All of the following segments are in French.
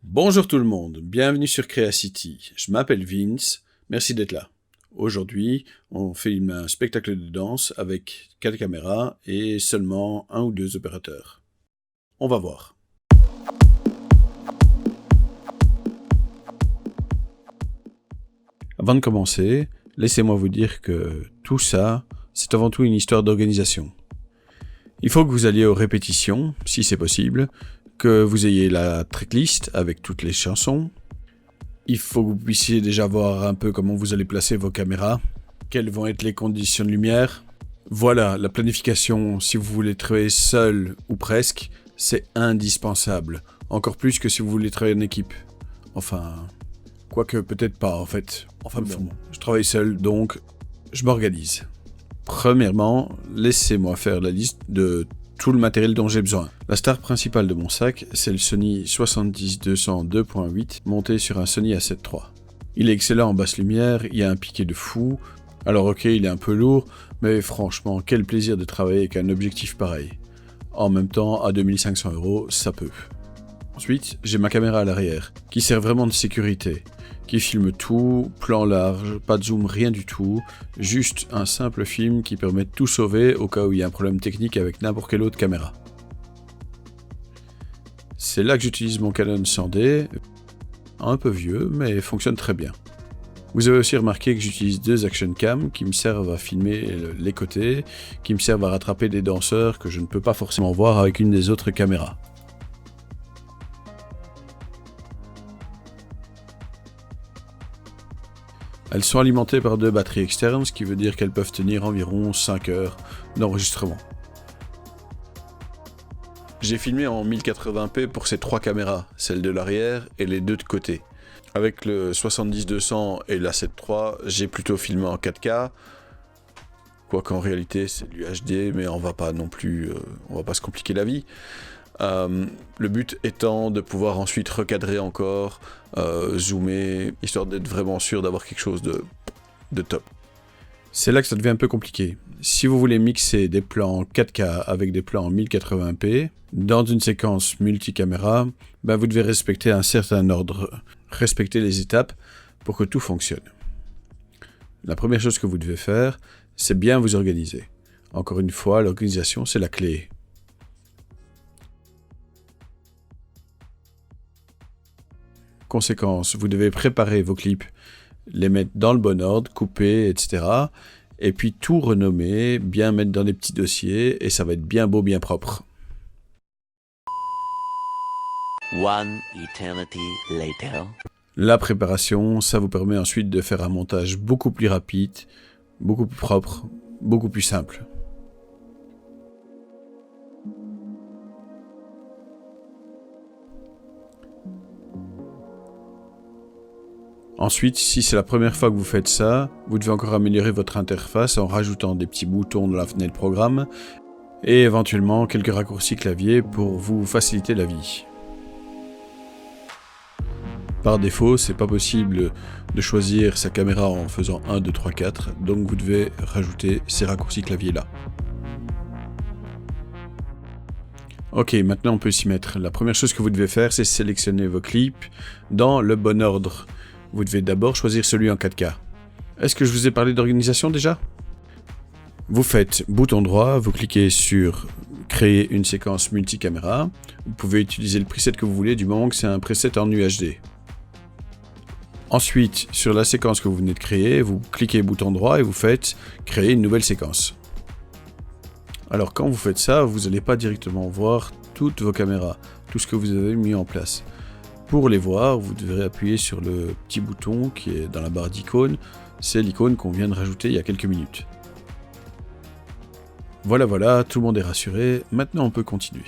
Bonjour tout le monde, bienvenue sur Creacity. Je m'appelle Vince, merci d'être là. Aujourd'hui, on filme un spectacle de danse avec 4 caméras et seulement 1 ou 2 opérateurs. On va voir. Avant de commencer, laissez-moi vous dire que tout ça, c'est avant tout une histoire d'organisation. Il faut que vous alliez aux répétitions, si c'est possible, que vous ayez la tracklist avec toutes les chansons. Il faut que vous puissiez déjà voir un peu comment vous allez placer vos caméras, quelles vont être les conditions de lumière. Voilà, la planification, si vous voulez travailler seul ou presque, c'est indispensable. Encore plus que si vous voulez travailler en équipe. Enfin, quoique peut-être pas en fait. Enfin bon, je travaille seul, donc je m'organise. Premièrement, laissez-moi faire la liste de tout le matériel dont j'ai besoin. La star principale de mon sac, c'est le Sony 70-200 2.8 monté sur un Sony A7 III. Il est excellent en basse lumière, il y a un piqué de fou. Alors ok, il est un peu lourd, mais franchement, quel plaisir de travailler avec un objectif pareil. En même temps, à 2500 €, ça peut. Ensuite, j'ai ma caméra à l'arrière, qui sert vraiment de sécurité, qui filme tout, plan large, pas de zoom, rien du tout, juste un simple film qui permet de tout sauver au cas où il y a un problème technique avec n'importe quelle autre caméra. C'est là que j'utilise mon Canon 100D, un peu vieux, mais fonctionne très bien. Vous avez aussi remarqué que j'utilise 2 action cam qui me servent à filmer les côtés, qui me servent à rattraper des danseurs que je ne peux pas forcément voir avec une des autres caméras. Elles sont alimentées par 2 batteries externes, ce qui veut dire qu'elles peuvent tenir environ 5 heures d'enregistrement. J'ai filmé en 1080p pour ces 3 caméras, celle de l'arrière et les 2 de côté. Avec le 70-200 et l'A7 III, j'ai plutôt filmé en 4K, quoiqu'en réalité c'est du HD, mais on va pas non plus, on va pas se compliquer la vie. Le but étant de pouvoir ensuite recadrer encore, zoomer, histoire d'être vraiment sûr d'avoir quelque chose de top. C'est là que ça devient un peu compliqué. Si vous voulez mixer des plans 4K avec des plans 1080p, dans une séquence multicaméra, vous devez respecter un certain ordre, respecter les étapes pour que tout fonctionne. La première chose que vous devez faire, c'est bien vous organiser. Encore une fois, l'organisation, c'est la clé. Conséquence, vous devez préparer vos clips, les mettre dans le bon ordre, couper, etc. Et puis tout renommer, bien mettre dans des petits dossiers, et ça va être bien beau, bien propre. One eternity later. La préparation, ça vous permet ensuite de faire un montage beaucoup plus rapide, beaucoup plus propre, beaucoup plus simple. Ensuite, si c'est la première fois que vous faites ça, vous devez encore améliorer votre interface en rajoutant des petits boutons dans la fenêtre programme et éventuellement quelques raccourcis clavier pour vous faciliter la vie. Par défaut, c'est pas possible de choisir sa caméra en faisant 1, 2, 3, 4, donc vous devez rajouter ces raccourcis clavier là. Ok, maintenant on peut s'y mettre. La première chose que vous devez faire, c'est sélectionner vos clips dans le bon ordre. Vous devez d'abord choisir celui en 4K. Est-ce que je vous ai parlé d'organisation déjà ? Vous faites bouton droit, vous cliquez sur créer une séquence multicaméra. Vous pouvez utiliser le preset que vous voulez du moment que c'est un preset en UHD. Ensuite, sur la séquence que vous venez de créer, vous cliquez bouton droit et vous faites créer une nouvelle séquence. Alors quand vous faites ça, vous n'allez pas directement voir toutes vos caméras, tout ce que vous avez mis en place. Pour les voir, vous devrez appuyer sur le petit bouton qui est dans la barre d'icônes. C'est l'icône qu'on vient de rajouter il y a quelques minutes. Voilà, tout le monde est rassuré. Maintenant, on peut continuer.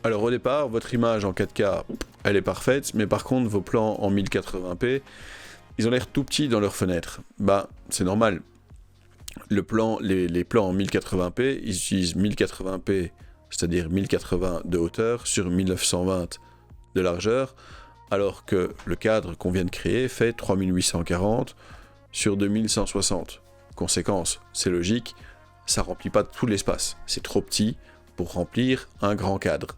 Alors au départ, votre image en 4K, elle est parfaite, mais par contre, vos plans en 1080p, ils ont l'air tout petits dans leur fenêtre. C'est normal. Les plans en 1080p, ils utilisent 1080p, c'est-à-dire 1080 de hauteur sur 1920 de largeur, alors que le cadre qu'on vient de créer fait 3840 sur 2160. Conséquence, c'est logique, ça remplit pas tout l'espace, c'est trop petit pour remplir un grand cadre.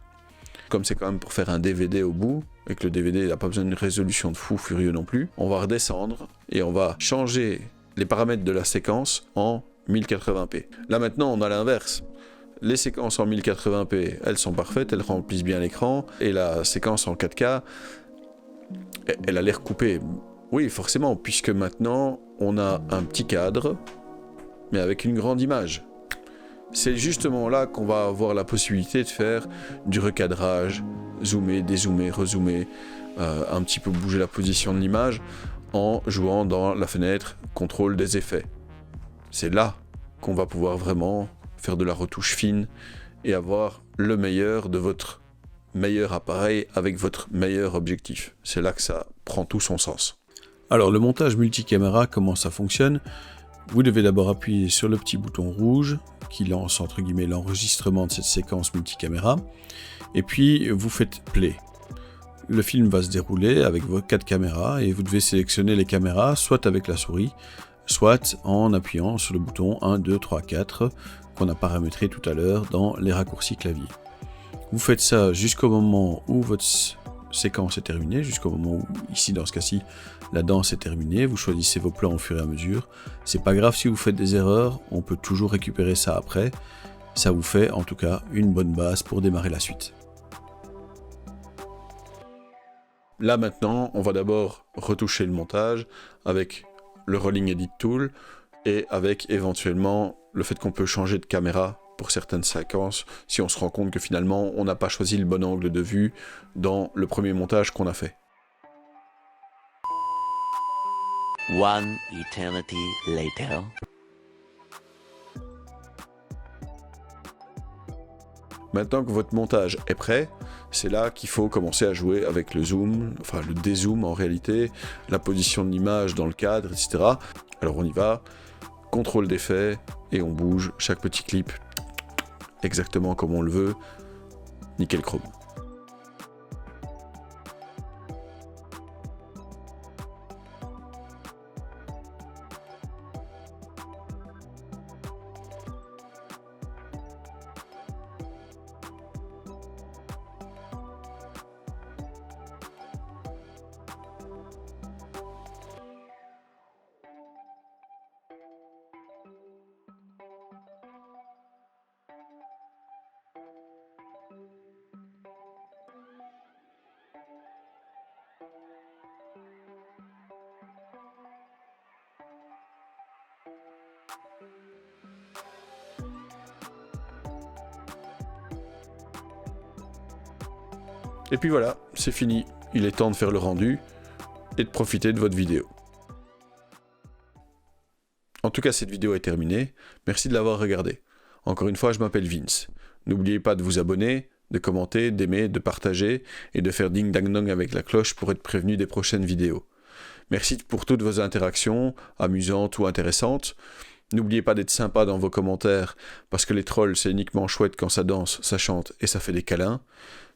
Comme c'est quand même pour faire un DVD au bout, et que le DVD n'a pas besoin d'une résolution de fou furieux non plus, on va redescendre et on va changer les paramètres de la séquence en 1080p. Là maintenant on a l'inverse. Les séquences en 1080p, elles sont parfaites, elles remplissent bien l'écran, et la séquence en 4K, elle a l'air coupée. Oui, forcément, puisque maintenant, on a un petit cadre, mais avec une grande image. C'est justement là qu'on va avoir la possibilité de faire du recadrage, zoomer, dézoomer, rezoomer, un petit peu bouger la position de l'image, en jouant dans la fenêtre contrôle des effets. C'est là qu'on va pouvoir vraiment faire de la retouche fine et avoir le meilleur de votre meilleur appareil avec votre meilleur objectif. C'est là que ça prend tout son sens. Alors le montage multicaméra, comment ça fonctionne ? Vous devez d'abord appuyer sur le petit bouton rouge qui lance entre guillemets l'enregistrement de cette séquence multicaméra et puis vous faites play. Le film va se dérouler avec vos 4 caméras et vous devez sélectionner les caméras soit avec la souris, soit en appuyant sur le bouton 1, 2, 3, 4 qu'on a paramétré tout à l'heure dans les raccourcis clavier. Vous faites ça jusqu'au moment où votre séquence est terminée, jusqu'au moment où, ici dans ce cas-ci, la danse est terminée, vous choisissez vos plans au fur et à mesure. C'est pas grave si vous faites des erreurs, on peut toujours récupérer ça après. Ça vous fait en tout cas une bonne base pour démarrer la suite. Là maintenant, on va d'abord retoucher le montage avec le Rolling Edit Tool et avec éventuellement le fait qu'on peut changer de caméra pour certaines séquences si on se rend compte que finalement on n'a pas choisi le bon angle de vue dans le premier montage qu'on a fait. One eternity later. Maintenant que votre montage est prêt, c'est là qu'il faut commencer à jouer avec le zoom, enfin le dézoom en réalité, la position de l'image dans le cadre, etc. Alors on y va, contrôle d'effet, et on bouge chaque petit clip exactement comme on le veut, nickel chrome. Et puis voilà, c'est fini. Il est temps de faire le rendu et de profiter de votre vidéo. En tout cas, cette vidéo est terminée. Merci de l'avoir regardée. Encore une fois, je m'appelle Vince. N'oubliez pas de vous abonner, de commenter, d'aimer, de partager et de faire ding dang dong avec la cloche pour être prévenu des prochaines vidéos. Merci pour toutes vos interactions, amusantes ou intéressantes. N'oubliez pas d'être sympa dans vos commentaires, parce que les trolls, c'est uniquement chouette quand ça danse, ça chante et ça fait des câlins.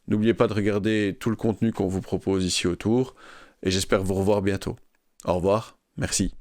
N'oubliez pas de regarder tout le contenu qu'on vous propose ici autour, et j'espère vous revoir bientôt. Au revoir, merci.